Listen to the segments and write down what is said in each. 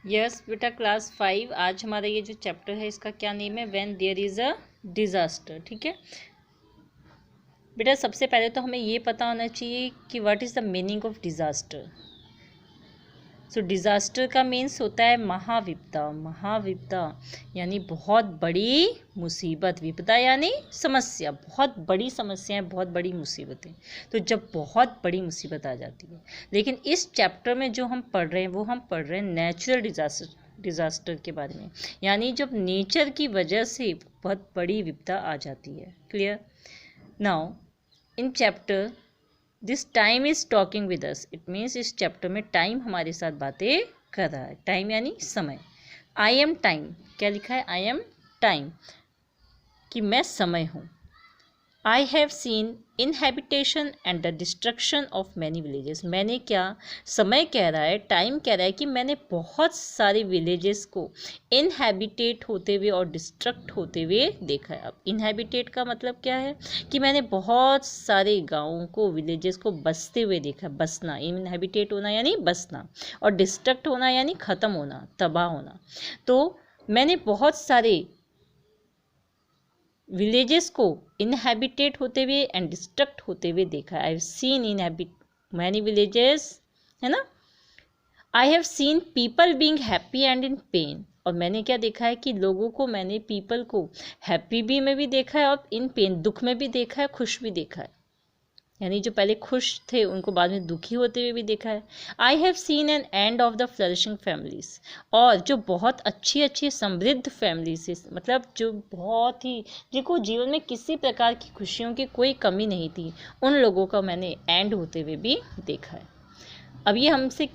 Yes बेटा, class 5। आज हमारा ये जो चैप्टर है इसका क्या नेम है? When there is a disaster. ठीक है बेटा, सबसे पहले तो हमें ये पता होना चाहिए कि what is the meaning of disaster. So disaster का मीन्स होता है महाविपदा। महाविपदा यानी बहुत बड़ी मुसीबत। विपदा यानी समस्या, बहुत बड़ी समस्याएं, बहुत बड़ी मुसीबतें। तो जब बहुत बड़ी मुसीबत आ जाती है, लेकिन इस चैप्टर में जो हम पढ़ रहे हैं वो हम पढ़ रहे हैं नेचुरल डिज़ास्टर के बारे में, यानी जब नेचर की वजह से बहुत बड़ी विपदा आ जाती है। Clear? Now in chapter this time is talking with us. It means इस चैप्टर में टाइम हमारे साथ बातें कर रहा है। टाइम यानी समय। आई एम टाइम, क्या लिखा है? आई एम टाइम, कि मैं समय हूँ। I have seen inhabitation and the destruction of many villages. मैंने क्या, समय कह रहा है, टाइम कह रहा है कि मैंने बहुत सारे विलेजेस को इनहेबिटेट होते हुए और डिस्ट्रक्ट होते हुए देखा है। अब इनहेबिटेट का मतलब क्या है? कि मैंने बहुत सारे गाँवों को, विलेजेस को बसते हुए देखा। बसना, इनहेबिटेट होना यानी बसना, और डिस्ट्रक्ट होना यानी ख़त्म होना, तबाह होना। तो मैंने बहुत सारे विलेजेस को इनहेबिटेड होते हुए एंड डिस्ट्रक्ट होते हुए देखा। I have seen inhabit many villages, है ना। I have seen people being happy and in pain. और मैंने क्या देखा है कि लोगों को, मैंने पीपल को हैप्पी भी में भी देखा है और इन पेन, दुख में भी देखा है, खुश भी देखा है। यानी जो पहले खुश थे उनको बाद में दुखी होते हुए भी देखा है। आई have seen an end of the flourishing families. और जो बहुत अच्छी अच्छी समृद्ध फैमिलीज, मतलब जो बहुत ही, जिनको जीवन में किसी प्रकार की खुशियों की कोई कमी नहीं थी, उन लोगों का मैंने एंड होते हुए भी देखा है। अब ये हमसे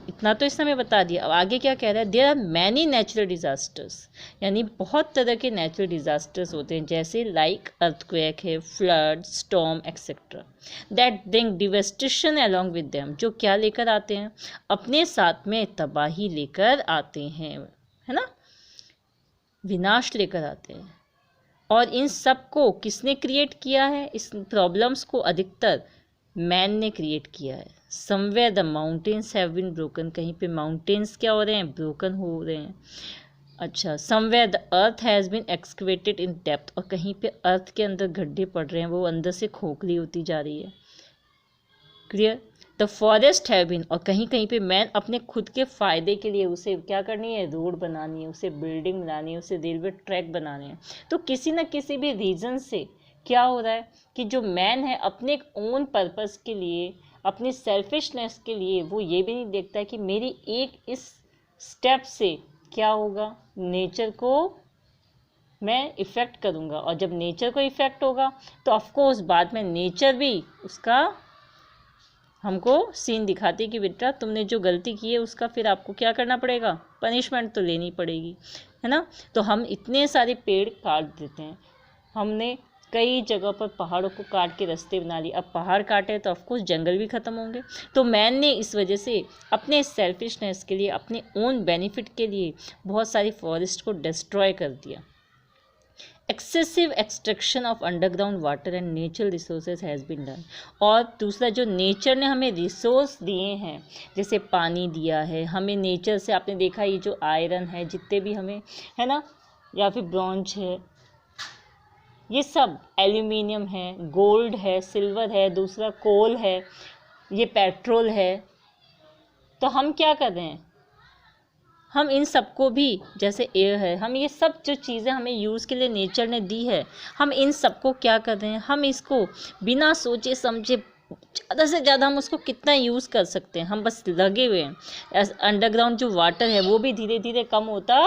इतना तो इसने हमें बता दिया। अब आगे क्या कह रहा है? There are many natural disasters, यानी बहुत तरह के नेचुरल डिज़ास्टर्स होते हैं, जैसे लाइक अर्थक्वेक है, flood, storm etcetera, that bring devastation along with them. जो क्या लेकर आते हैं? अपने साथ में तबाही लेकर आते हैं, है ना, विनाश लेकर आते हैं। और इन सब को किसने क्रिएट किया है? इस प्रॉब्लम्स को अधिकतर मैन ने क्रिएट किया है। Somewhere the mountains have been broken, कहीं पे माउंटेन्स क्या हो रहे हैं? ब्रोकन हो रहे हैं। अच्छा, somewhere the earth has been excavated in depth, और कहीं पे अर्थ के अंदर गड्ढे पड़ रहे हैं, वो अंदर से खोखली होती जा रही है। Clear? The forest have been, और कहीं कहीं पे मैन अपने खुद के फ़ायदे के लिए उसे क्या करनी है? रोड बनानी है, उसे बिल्डिंग बनानी है, उसे रेलवे ट्रैक बनाने हैं। तो किसी न किसी भी रीज़न से क्या हो रहा है कि जो मैन है अपने एक ओन पर्पस के लिए, अपनी सेल्फिशनेस के लिए, वो ये भी नहीं देखता है कि मेरी एक इस स्टेप से क्या होगा, नेचर को मैं इफ़ेक्ट करूँगा। और जब नेचर को इफ़ेक्ट होगा तो ऑफकोर्स बाद में नेचर भी उसका हमको सीन दिखाती है कि बेटा तुमने जो गलती की है उसका फिर आपको क्या करना पड़ेगा? पनिशमेंट तो लेनी पड़ेगी, है ना। तो हम इतने सारे पेड़ काट देते हैं, हमने कई जगह पर पहाड़ों को काट के रास्ते बना लिए। अब पहाड़ काटे तो ऑफकोर्स जंगल भी ख़त्म होंगे। तो मैन ने इस वजह से अपने सेल्फिशनेस के लिए, अपने ओन बेनिफिट के लिए बहुत सारी फॉरेस्ट को डिस्ट्रॉय कर दिया। Excessive extraction of underground water and natural resources has been done. और दूसरा, जो नेचर ने हमें रिसोर्स दिए हैं, जैसे पानी दिया है हमें नेचर से, आपने देखा ये जो आयरन है, जितने भी हमें, है ना, या फिर ब्रॉन्ज है, ये सब एल्यूमिनियम है, गोल्ड है, सिल्वर है, दूसरा कोल है, ये पेट्रोल है। तो हम क्या कर रहे हैं? हम इन सबको भी, जैसे एयर है, हम ये सब जो चीज़ें हमें यूज़ के लिए नेचर ने दी है, हम इन सबको क्या कर रहे हैं? हम इसको बिना सोचे समझे ज़्यादा से ज़्यादा हम उसको कितना यूज़ कर सकते हैं, हम बस लगे हुए हैं। अंडरग्राउंड जो वाटर है वो भी धीरे धीरे कम होता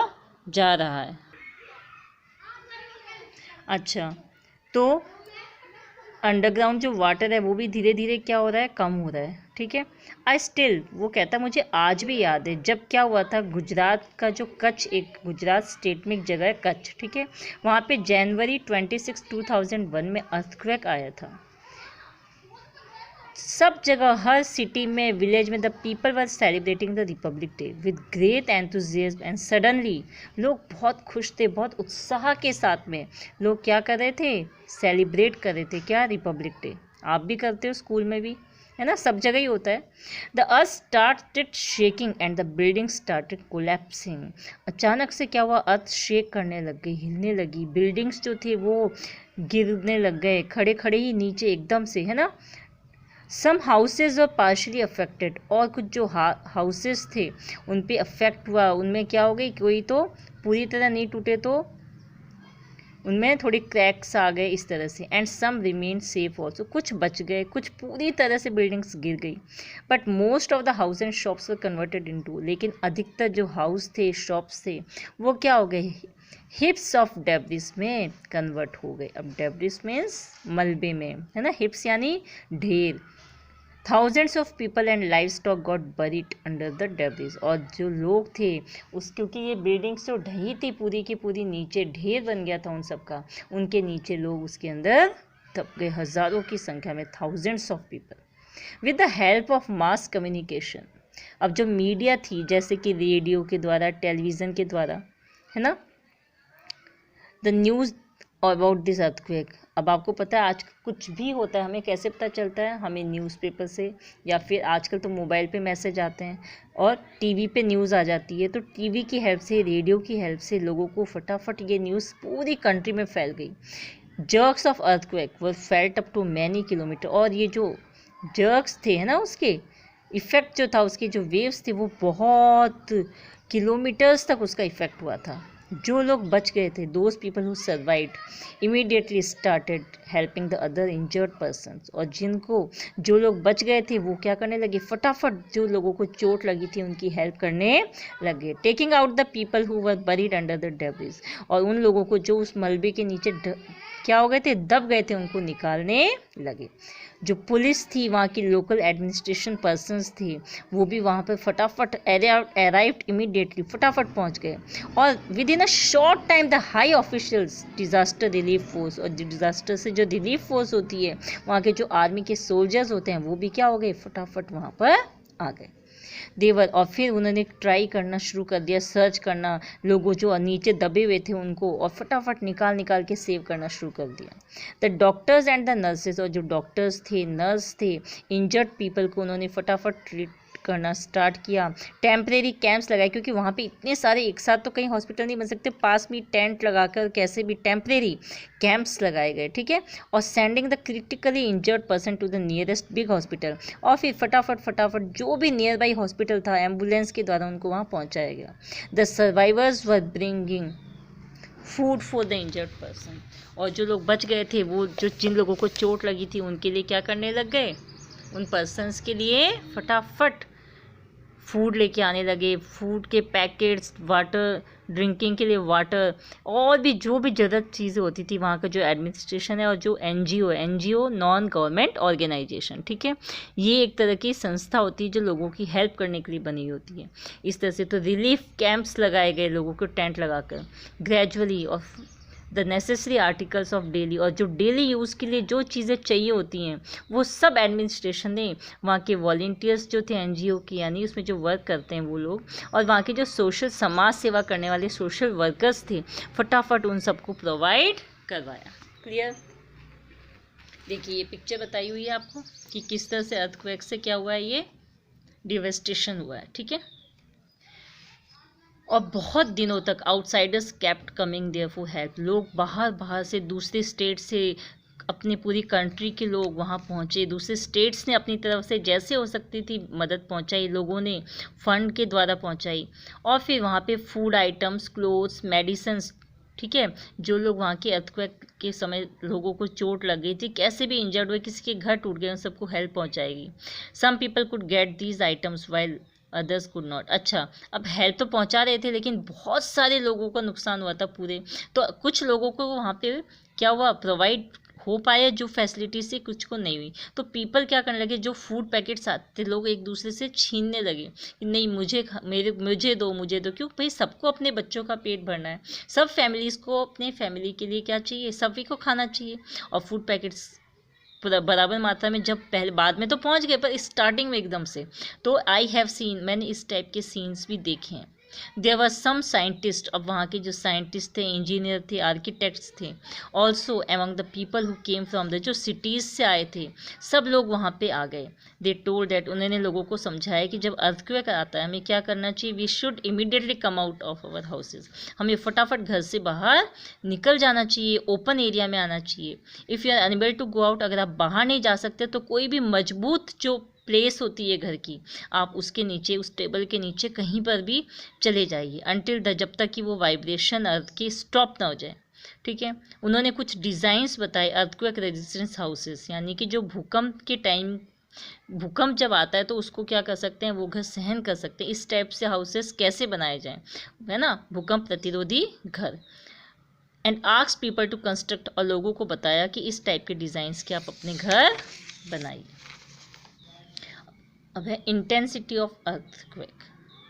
जा रहा है। अच्छा, तो अंडरग्राउंड जो वाटर है वो भी धीरे धीरे क्या हो रहा है? कम हो रहा है। ठीक है। आई स्टिल, वो कहता मुझे आज भी याद है जब क्या हुआ था, गुजरात का जो कच्छ, एक गुजरात स्टेट में एक जगह है कच्छ, ठीक है, वहाँ पे जनवरी 26, 2001 में अर्थक्वेक आया था। सब जगह, हर सिटी में, विलेज में, the people were celebrating the Republic day with great enthusiasm and suddenly, लोग बहुत खुश थे, बहुत उत्साह के साथ में लोग क्या कर रहे थे? सेलिब्रेट कर रहे थे। क्या? Republic day. आप भी करते हो स्कूल में भी, है ना, सब जगह ही होता है। The earth started shaking and the building started collapsing. अचानक से क्या हुआ, अर्थ शेक करने लग गई, हिलने लगी, बिल्डिंग्स जो थे वो गिरने लग गए, खड़े खड़े ही नीचे एकदम से, है ना। सम हाउसेज वर पार्शली अफेक्टेड, और कुछ जो हाउसेस थे उन पे अफेक्ट हुआ, उनमें क्या हो गई, कोई तो पूरी तरह नहीं टूटे तो उनमें थोड़ी क्रैक्स आ गए इस तरह से। And some remain safe also, कुछ बच गए, कुछ पूरी तरह से बिल्डिंग्स गिर गई। But most of the house and shops were converted into, लेकिन अधिकतर जो हाउस थे, शॉप्स थे, वो क्या हो गए, हिप्स ऑफ डेब्रिस में कन्वर्ट हो गए। अब डेब्रिस मीन्स मलबे में, है ना, हिप्स यानी ढेर। Thousands of people and life stock got buried under the debris, और जो लोग थे उस, क्योंकि ये बिल्डिंग्स तो ढही थी पूरी की पूरी, नीचे ढेर बन गया था उन सब का, उनके नीचे लोग उसके अंदर दब गए, हज़ारों की संख्या में, thousands of people. With the help of mass communication, अब जो मीडिया थी जैसे कि रेडियो के द्वारा, टेलीविज़न के द्वारा, है ना, the news about this earthquake. अब आपको पता है आज कुछ भी होता है हमें कैसे पता चलता है, हमें न्यूज़पेपर से, या फिर आजकल तो मोबाइल पे मैसेज आते हैं और टीवी पे न्यूज़ आ जाती है, तो टीवी की हेल्प से, रेडियो की हेल्प से लोगों को फटाफट ये न्यूज़ पूरी कंट्री में फैल गई। Jerks of earthquake were felt up to many kilometre, और ये जो जर्क्स थे, है ना, उसके इफ़ेक्ट जो था, उसके जो वेव्स थे वो बहुत किलोमीटर्स तक उसका इफ़ेक्ट हुआ था। जो लोग बच गए थे, those people who survived immediately started helping the other injured persons, और जो लोग बच गए थे वो क्या करने लगे, फटाफट जो लोगों को चोट लगी थी उनकी हेल्प करने लगे। Taking out the people who were buried under the debris, और उन लोगों को जो उस मलबे के नीचे क्या हो गए थे, दब गए थे, उनको निकालने लगे। जो पुलिस थी, वहाँ की लोकल एडमिनिस्ट्रेशन पर्सन्स थे, वो भी वहाँ पर फटाफट अराइव्ड इमीडिएटली, फटाफट पहुँच गए। और with in a short time the high officials, disaster relief force, और डिज़ास्टर से जो रिलीफ फोर्स होती है, वहाँ के जो आर्मी के सोल्जर्स होते हैं, वो भी क्या हो गए, फटाफट वहाँ पर आ गए। देवर, और फिर उन्होंने ट्राई करना शुरू कर दिया, सर्च करना, लोगों जो नीचे दबे हुए थे उनको, और फटाफट निकाल के सेव करना शुरू कर दिया। The doctors and the nurses, और जो डॉक्टर्स थे, नर्स थे, इंजर्ड पीपल को उन्होंने फटाफट ट्रीट करना स्टार्ट किया। टेम्परेरी कैंप्स लगाए, क्योंकि वहाँ पे इतने सारे एक साथ तो कहीं हॉस्पिटल नहीं बन सकते, पास में टेंट लगाकर कैसे भी टेम्परेरी कैंप्स लगाए गए, ठीक है। और sending the critically injured person to the nearest big hospital, और फिर फटाफट जो भी नियर बाई हॉस्पिटल था, एम्बुलेंस के द्वारा उनको वहाँ पहुँचाया गया। The survivors were bringing food for the injured person, और जो लोग बच गए थे, वो जिन लोगों को चोट लगी थी उनके लिए क्या करने लग गए, उन पर्सन्स के लिए फटाफट फूड लेके आने लगे, फूड के पैकेट्स, वाटर, ड्रिंकिंग के लिए वाटर, और भी जो भी ज़रूरत चीज़ें होती थी वहाँ का जो एडमिनिस्ट्रेशन है, और जो एनजीओ नॉन गवर्नमेंट ऑर्गेनाइजेशन, ठीक है, ये एक तरह की संस्था होती है जो लोगों की हेल्प करने के लिए बनी होती है। इस तरह से तो रिलीफ कैंप्स लगाए गए लोगों को टेंट लगाकर ग्रेजुअली, और the necessary articles of daily, और जो डेली यूज़ के लिए जो चीज़ें चाहिए होती हैं वो सब एडमिनिस्ट्रेशन ने, वहाँ के वॉल्टियर्स जो थे एनजीओ की, यानी उसमें जो वर्क करते हैं वो लोग, और वहाँ के जो सोशल समाज सेवा करने वाले सोशल वर्कर्स थे, फटाफट उन सबको प्रोवाइड करवाया। क्लियर? देखिए ये पिक्चर बताई हुई है आपको कि किस तरह से अर्थक्वेक से क्या हुआ है, ये डिवेस्टेशन हुआ है, ठीक है। और बहुत दिनों तक outsiders kept coming there for help, लोग बाहर से, दूसरे स्टेट से, अपनी पूरी कंट्री के लोग वहाँ पहुँचे, दूसरे स्टेट्स ने अपनी तरफ से जैसे हो सकती थी मदद पहुँचाई, लोगों ने फंड के द्वारा पहुँचाई। और फिर वहाँ पे फूड आइटम्स, क्लोथ्स, मेडिसिन्स, ठीक है, जो लोग वहाँ के अर्थक्वेक के समय लोगों को चोट लग गई थी, कैसे भी इंजर्ड हुए, किसी के घर टूट गए, उन सबको हेल्प पहुँचाएगी। Some people could get these items while others could not. अच्छा, अब हेल्प तो पहुंचा रहे थे लेकिन बहुत सारे लोगों का नुकसान हुआ था पूरे, तो कुछ लोगों को वहाँ पे क्या हुआ, प्रोवाइड हो पाया जो फैसिलिटी से, कुछ को नहीं हुई। तो पीपल क्या करने लगे, जो फूड पैकेट्स आते थे लोग एक दूसरे से छीनने लगे कि नहीं मुझे दो, क्यों भाई, सबको अपने बच्चों का पेट भरना है, सब फैमिलीज़ को अपने फैमिली के लिए क्या चाहिए, सभी को खाना चाहिए। और फूड पैकेट्स बराबर मात्रा में जब पहले, बाद में तो पहुंच गए पर स्टार्टिंग में एकदम से, तो आई हैव सीन, मैंने इस टाइप के सीन्स भी देखे हैं। देयर वर सम साइंटिस्ट, अब वहाँ के जो साइंटिस्ट थे, इंजीनियर थे, आर्किटेक्ट्स थे, also among the people who came from the, जो सिटीज़ से आए थे, सब लोग वहाँ पे आ गए। दे टोल्ड दैट, उन्होंने लोगों को समझाया कि जब अर्थक्वेक आता है हमें क्या करना चाहिए, we should immediately come out of our houses, हमें फटाफट घर से बाहर निकल जाना चाहिए, ओपन एरिया में आना चाहिए। If you are unable to go out, अगर आप बाहर नहीं जा सकते तो कोई भी मजबूत जो प्लेस होती है घर की, आप उसके नीचे, उस टेबल के नीचे कहीं पर भी चले जाइए, अनटिल द, जब तक कि वो वाइब्रेशन अर्थ की स्टॉप ना हो जाए। ठीक है, उन्होंने कुछ डिज़ाइंस बताए अर्थक्वेक रेजिस्टेंस हाउसेस, यानी कि जो भूकंप के टाइम, भूकंप जब आता है तो उसको क्या कर सकते हैं, वो घर सहन कर सकते हैं। इस टाइप से हाउसेस कैसे बनाए जाएं, है ना, भूकंप प्रतिरोधी घर। And ask people to construct, और लोगों को बताया कि इस टाइप के डिज़ाइंस के आप अपने घर बनाइए। अब है intensity of earthquake,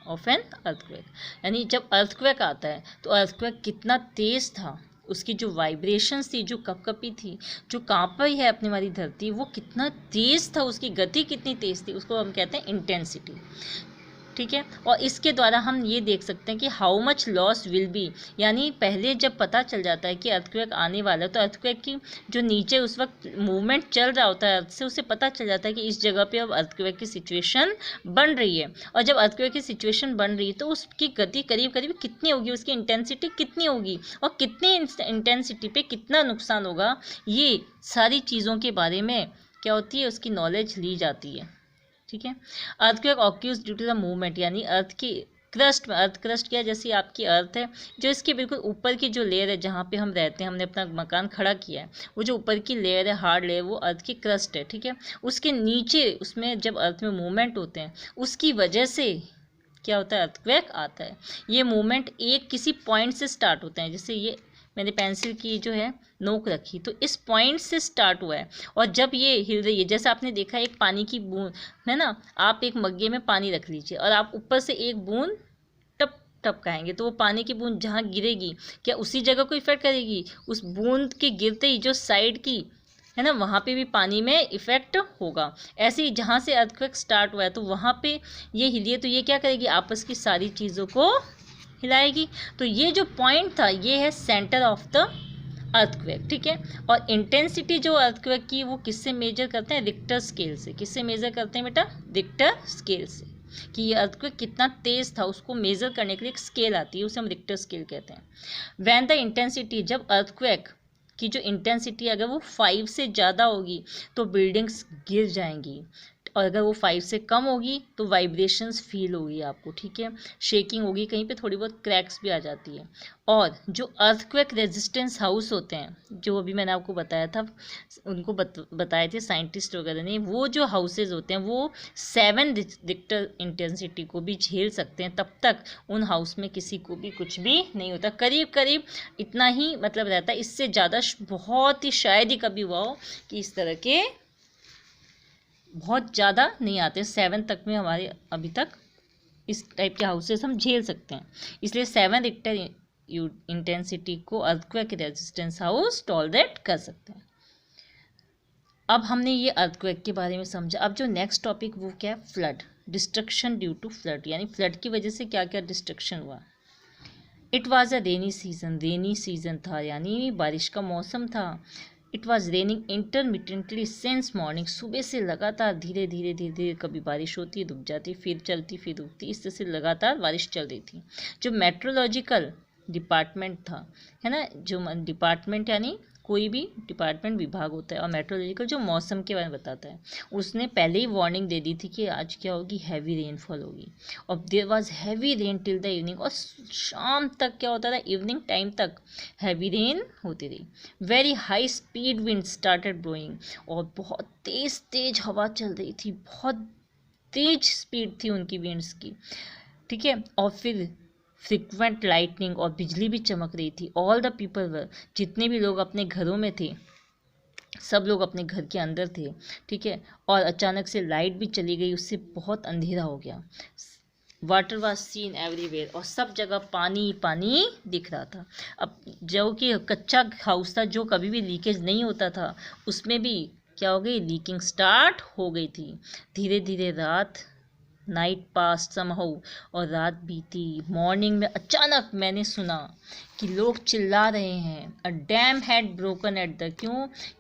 of an earthquake, यानी जब अर्थक्वेक आता है तो अर्थक्वेक कितना तेज़ था, उसकी जो वाइब्रेशंस थी, जो कपकपी थी, जो काँप रही है अपनी हमारी धरती, वो कितना तेज़ था, उसकी गति कितनी तेज़ थी, उसको हम कहते हैं इंटेंसिटी। ठीक है, और इसके द्वारा हम ये देख सकते हैं कि how much loss will be, यानी पहले जब पता चल जाता है कि अर्थक्वेक आने वाला है तो अर्थक्वेक की जो नीचे उस वक्त मूवमेंट चल रहा होता है अर्थ से, उसे पता चल जाता है कि इस जगह पे अब अर्थक्वेक की सिचुएशन बन रही है। और जब अर्थक्वेक की सिचुएशन बन रही है तो उसकी गति करीब करीब कितनी होगी, उसकी इंटेंसिटी कितनी होगी, और कितनी इंटेंसिटी पे कितना नुकसान होगा, ये सारी चीज़ों के बारे में क्या होती है, उसकी नॉलेज ली जाती है। ठीक है, earthquake occurs due to the movement, यानी अर्थ की क्रस्ट में, अर्थ क्रस्ट क्या है, जैसे आपकी अर्थ है, जो इसके बिल्कुल ऊपर की जो लेयर है जहाँ पे हम रहते हैं, हमने अपना मकान खड़ा किया है, वो जो ऊपर की लेयर है, हार्ड लेयर, वो अर्थ की क्रस्ट है। ठीक है, उसके नीचे, उसमें जब अर्थ में मूवमेंट होते हैं उसकी वजह से क्या होता है, अर्थक्वेक आता है। ये मूवमेंट एक किसी पॉइंट से स्टार्ट होते हैं, जैसे ये मैंने पेंसिल की जो है नोक रखी तो इस पॉइंट से स्टार्ट हुआ है, और जब ये हिल रही है, जैसे आपने देखा एक पानी की बूंद है ना, आप एक मग्गे में पानी रख लीजिए और आप ऊपर से एक बूंद टप टपकाएंगे तो वो पानी की बूंद जहाँ गिरेगी, क्या उसी जगह को इफेक्ट करेगी, उस बूंद के गिरते ही जो साइड की है ना, वहाँ पे भी पानी में इफेक्ट होगा। ऐसे ही जहाँ से अर्थक्वेक स्टार्ट हुआ है तो वहाँ पे ये हिलिए तो ये क्या करेगी, आपस की सारी चीज़ों को हिलाएगी। तो ये जो पॉइंट था ये है सेंटर ऑफ द अर्थक्वेक। ठीक है, और इंटेंसिटी जो अर्थक्वेक की वो किससे मेजर करते हैं, रिक्टर स्केल से। किससे मेजर करते हैं बेटा, रिक्टर स्केल से, कि ये अर्थक्वेक कितना तेज था उसको मेजर करने के लिए एक स्केल आती है, उसे हम रिक्टर स्केल कहते हैं। व्हेन द इंटेंसिटी, जब अर्थक्वेक की जो इंटेंसिटी अगर वो 5 से ज़्यादा होगी तो बिल्डिंग्स गिर जाएंगी, और अगर वो 5 से कम होगी तो वाइब्रेशंस फील होगी आपको। ठीक है, शेकिंग होगी, कहीं पे थोड़ी बहुत क्रैक्स भी आ जाती है। और जो अर्थक्वेक रेजिस्टेंस हाउस होते हैं, जो अभी मैंने आपको बताया था, उनको बताए थे साइंटिस्ट वगैरह ने, वो जो हाउसेज होते हैं वो 7 रिक्टर इंटेंसिटी को भी झेल सकते हैं, तब तक उन हाउस में किसी को भी कुछ भी नहीं होता। करीब करीब इतना ही मतलब रहता है, इससे ज़्यादा बहुत ही शायद ही कभी हुआ हो कि इस तरह के बहुत ज़्यादा नहीं आते। 7 तक में हमारे अभी तक इस टाइप के हाउसेस हम झेल सकते हैं, इसलिए 7 रिक्टर इंटेंसिटी को अर्थक्वेक रेजिस्टेंस हाउस टॉलरेट कर सकते हैं। अब हमने ये अर्थक्वेक के बारे में समझा। अब जो नेक्स्ट टॉपिक वो क्या है, flood, destruction due to flood, यानी फ्लड की वजह से क्या क्या डिस्ट्रक्शन हुआ। It was a rainy season, rainy season था यानी बारिश का मौसम था। It was raining intermittently since morning, सुबह से लगातार धीरे धीरे धीरे धीरे कभी बारिश होती, रुक जाती, फिर चलती, फिर रुकती, इस तरह से लगातार बारिश चल रही थी। जो मेट्रोलॉजिकल डिपार्टमेंट था, है ना, जो डिपार्टमेंट यानी कोई भी डिपार्टमेंट विभाग होता है, और मेट्रोलॉजिकल जो मौसम के बारे में बताता है, उसने पहले ही वार्निंग दे दी थी कि आज क्या होगी, हैवी रेनफॉल होगी। और there was heavy rain till the evening, और शाम तक क्या होता था, इवनिंग टाइम तक हैवी रेन होती रही। Very high speed wind started blowing, और बहुत तेज तेज हवा चल रही थी, बहुत तेज स्पीड थी उनकी विंड्स की। ठीक है, और फिर फ्रिक्वेंट लाइटनिंग, और बिजली भी चमक रही थी। ऑल द पीपल वर, जितने भी लोग अपने घरों में थे, सब लोग अपने घर के अंदर थे। ठीक है, और अचानक से लाइट भी चली गई, उससे बहुत अंधेरा हो गया। वाटर वॉज सीन एवरीवेयर, और सब जगह पानी पानी दिख रहा था। अब जो कि कच्चा हाउस था, जो कभी भी लीकेज नहीं होता था, उसमें भी क्या हो गई, लीकिंग स्टार्ट हो गई थी। धीरे धीरे रात नाइट पास्ट समहाउ, और रात बीती। मॉर्निंग में अचानक मैंने सुना कि लोग चिल्ला रहे हैं। A dam had broken at the,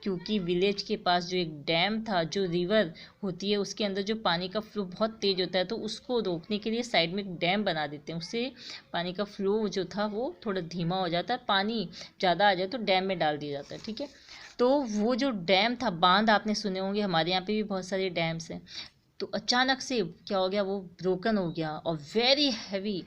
क्योंकि विलेज के पास जो एक डैम था, जो रिवर होती है उसके अंदर जो पानी का फ्लो बहुत तेज होता है, तो उसको रोकने के लिए साइड में एक डैम बना देते हैं। उससे पानी का फ्लो जो था वो थोड़ा धीमा हो जाता है, पानी ज़्यादा आ जाए तो डैम में डाल दिया जाता है, ठीक है। तो वो जो डैम था, बांध आपने सुने होंगे, हमारे यहाँ पे भी बहुत सारे डैम्स हैं। तो अचानक से क्या हो गया, वो ब्रोकन हो गया और very heavy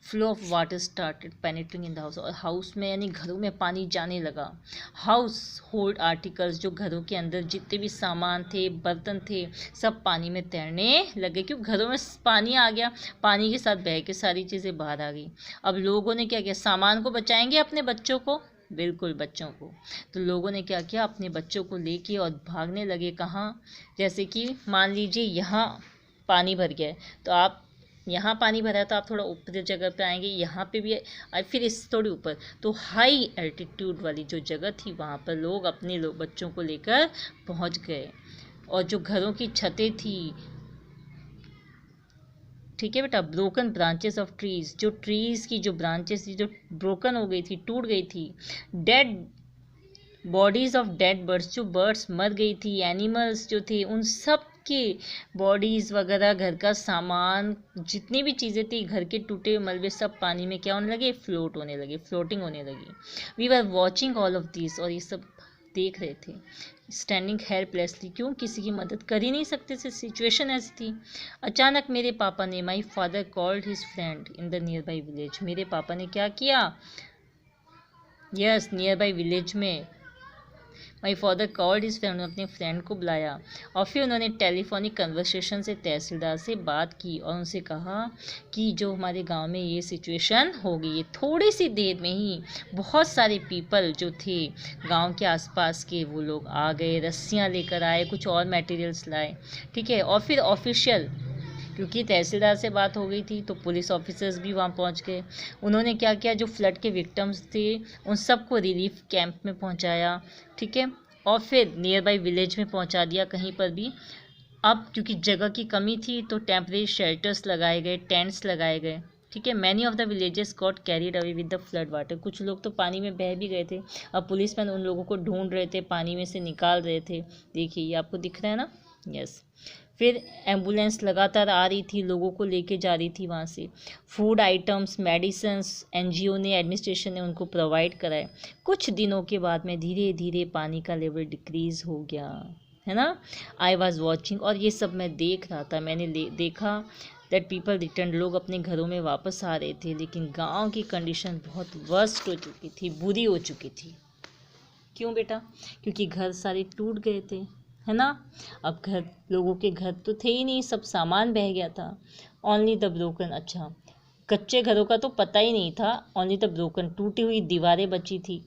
flow of water started penetrating in the house, और हाउस में यानी घरों में पानी जाने लगा। हाउस होल्ड आर्टिकल्स, जो घरों के अंदर जितने भी सामान थे, बर्तन थे, सब पानी में तैरने लगे, क्योंकि घरों में पानी आ गया, पानी के साथ बह के सारी चीज़ें बाहर आ गई। अब लोगों ने क्या किया, सामान को बचाएंगे अपने बच्चों को, बिल्कुल बच्चों को। तो लोगों ने क्या किया, अपने बच्चों को लेके और भागने लगे। कहाँ, जैसे कि मान लीजिए यहाँ पानी भर गया है, तो आप यहाँ पानी भरा है तो आप थोड़ा ऊपर जगह पे आएंगे, यहाँ पे भी फिर इस थोड़ी ऊपर, तो हाई एल्टीट्यूड वाली जो जगह थी वहाँ पर लोग अपने बच्चों को लेकर पहुँच गए। और जो घरों की छतें थी, ठीक है बेटा, ब्रोकन ब्रांचेस ऑफ ट्रीज, जो ट्रीज की जो ब्रांचेस थी जो ब्रोकन हो गई थी, टूट गई थी। Dead bodies of dead birds, जो बर्ड्स मर गई थी, एनिमल्स जो थे, उन सब के बॉडीज़ वगैरह, घर का सामान, जितनी भी चीज़ें थी, घर के टूटे हुए मलबे, सब पानी में क्या होने लगे, फ्लोट होने लगे, फ्लोटिंग होने लगी। We were watching all of this, और ये सब देख रहे थे, स्टैंडिंग हेल्पलेसली, क्यों, किसी की मदद कर ही नहीं सकते थे, सिचुएशन ऐसी थी। अचानक मेरे पापा ने, my father called his friend in the near by village, मेरे पापा ने क्या किया, यस, नियर बाई विलेज में माई फादर कॉल्ड इस फ्रेंड, अपने फ्रेंड को बुलाया, और फिर उन्होंने टेलीफोनिक कन्वर्सेशन से तहसीलदार से बात की और उनसे कहा कि जो हमारे गांव में ये सिचुएशन हो गई है। थोड़ी सी देर में ही बहुत सारे पीपल जो थे गांव के आसपास के, वो लोग आ गए, रस्सियाँ लेकर आए, कुछ और मटेरियल्स लाए, ठीक है। और फिर ऑफिशियल, क्योंकि तहसीलदार से बात हो गई थी तो पुलिस ऑफिसर्स भी वहाँ पहुँच गए। उन्होंने क्या किया, जो फ्लड के विक्टिम्स थे उन सबको रिलीफ कैंप में पहुँचाया, ठीक है, और फिर नियर बाई विलेज में पहुँचा दिया कहीं पर भी। अब क्योंकि जगह की कमी थी तो टेम्परेरी शेल्टर्स लगाए गए, टेंट्स लगाए गए, ठीक है। Many of the villages got carried away with the flood water, कुछ लोग तो पानी में बह भी गए थे। अब पुलिसमैन उन लोगों को ढूंढ रहे थे, पानी में से निकाल रहे थे। देखिए ये आपको दिख रहा है ना, यस। फिर एम्बुलेंस लगातार आ रही थी, लोगों को लेके जा रही थी वहाँ से। फूड आइटम्स, मेडिसिन्स एनजीओ ने, एडमिनिस्ट्रेशन ने उनको प्रोवाइड कराए। कुछ दिनों के बाद में धीरे धीरे पानी का लेवल डिक्रीज़ हो गया, है ना। आई वॉज वॉचिंग, और ये सब मैं देख रहा था, मैंने देखा दैट पीपल रिटर्न, लोग अपने घरों में वापस आ रहे थे, लेकिन गाँव की कंडीशन बहुत वर्स्ट हो चुकी थी, बुरी हो चुकी थी। क्यों बेटा, क्योंकि घर सारे टूट गए थे, है ना। अब घर, लोगों के घर तो थे ही नहीं, सब सामान बह गया था। ओनली द ब्रोकन, अच्छा कच्चे घरों का तो पता ही नहीं था, ओनली द ब्रोकन, टूटी हुई दीवारें बची थी।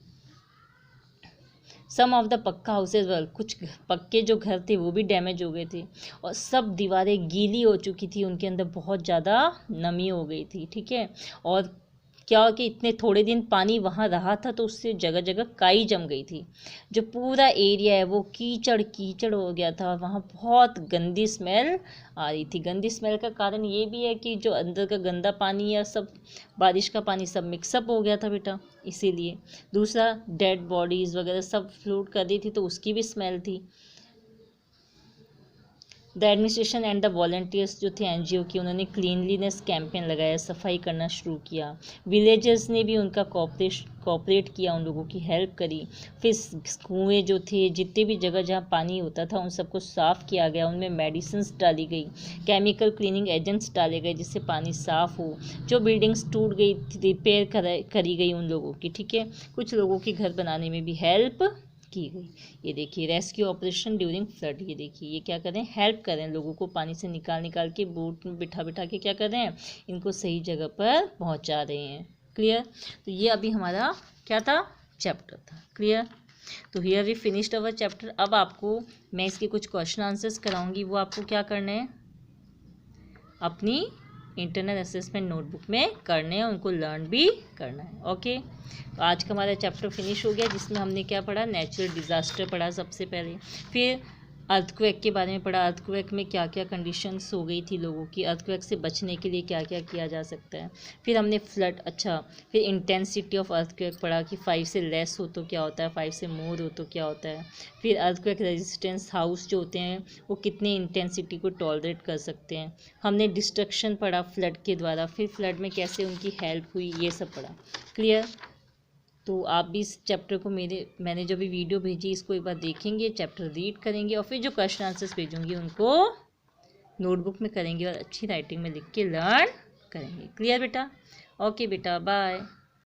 सम ऑफ द पक्का हाउसेज वर, कुछ पक्के जो घर थे वो भी डैमेज हो गए थे, और सब दीवारें गीली हो चुकी थी, उनके अंदर बहुत ज़्यादा नमी हो गई थी, ठीक है। और क्या हो कि इतने थोड़े दिन पानी वहाँ रहा था तो उससे जगह जगह काई जम गई थी, जो पूरा एरिया है वो कीचड़ कीचड़ हो गया था, वहाँ बहुत गंदी स्मेल आ रही थी। गंदी स्मेल का कारण ये भी है कि जो अंदर का गंदा पानी या सब बारिश का पानी सब मिक्सअप हो गया था बेटा, इसीलिए। दूसरा, डेड बॉडीज़ वगैरह सब फ्लोट कर रही थी तो उसकी भी स्मेल थी। The administration and the volunteers जो थे एनजीओ की, उन्होंने क्लीनलीनेस कैंपेन लगाया, सफाई करना शुरू किया। विलेजर्स ने भी उनका कोऑपरेट किया, उन लोगों की हेल्प करी। फिर कुएँ जो थे, जितने भी जगह जहाँ पानी होता था उन सबको साफ़ किया गया, उनमें मेडिसिन्स डाली गई, केमिकल क्लीनिंग एजेंट्स डाले गए जिससे पानी साफ़ हो। जो बिल्डिंग्स टूट गई रिपेयर करी गई उन लोगों की, ठीक है। कुछ लोगों के घर बनाने में भी हेल्प की गई। ये देखिए रेस्क्यू ऑपरेशन ड्यूरिंग फ्लड, ये देखिए ये क्या कर रहे हैं, हेल्प कर रहे हैं लोगों को, पानी से निकाल के बोट में बिठा के क्या कर रहे हैं, इनको सही जगह पर पहुंचा रहे हैं। क्लियर। तो ये अभी हमारा क्या था, चैप्टर था। क्लियर। तो here we finished our chapter. अब आपको मैं इसके कुछ क्वेश्चन आंसर्स कराऊंगी, वो आपको क्या करना है, अपनी इंटरनल असेसमेंट नोटबुक में करने हैं, उनको लर्न भी करना है। ओके। तो आज का हमारा चैप्टर फिनिश हो गया, जिसमें हमने क्या पढ़ा, नेचुरल डिज़ास्टर पढ़ा सबसे पहले, फिर अर्थक्वेक के बारे में पढ़ा, अर्थक्वेक में क्या क्या कंडीशंस हो गई थी लोगों की, अर्थक्वेक से बचने के लिए क्या क्या किया जा सकता है। फिर हमने फ्लड, अच्छा फिर इंटेंसिटी ऑफ अर्थक्वेक पढ़ा कि 5 से लेस हो तो क्या होता है, 5 से मोर हो तो क्या होता है। फिर अर्थक्वेक रेजिस्टेंस हाउस जो होते हैं वो कितनी इंटेंसिटी को टॉलरेट कर सकते हैं। हमने डिस्ट्रक्शन पढ़ा फ्लड के द्वारा, फिर फ्लड में कैसे उनकी हेल्प हुई, ये सब पढ़ा। क्लियर? तो आप भी इस चैप्टर को मैंने जो भी वीडियो भेजी इसको एक बार देखेंगे, चैप्टर रीड करेंगे और फिर जो क्वेश्चन आंसर्स भेजूंगी उनको नोटबुक में करेंगे और अच्छी राइटिंग में लिख के लर्न करेंगे। क्लियर बेटा? ओके बेटा, बाय।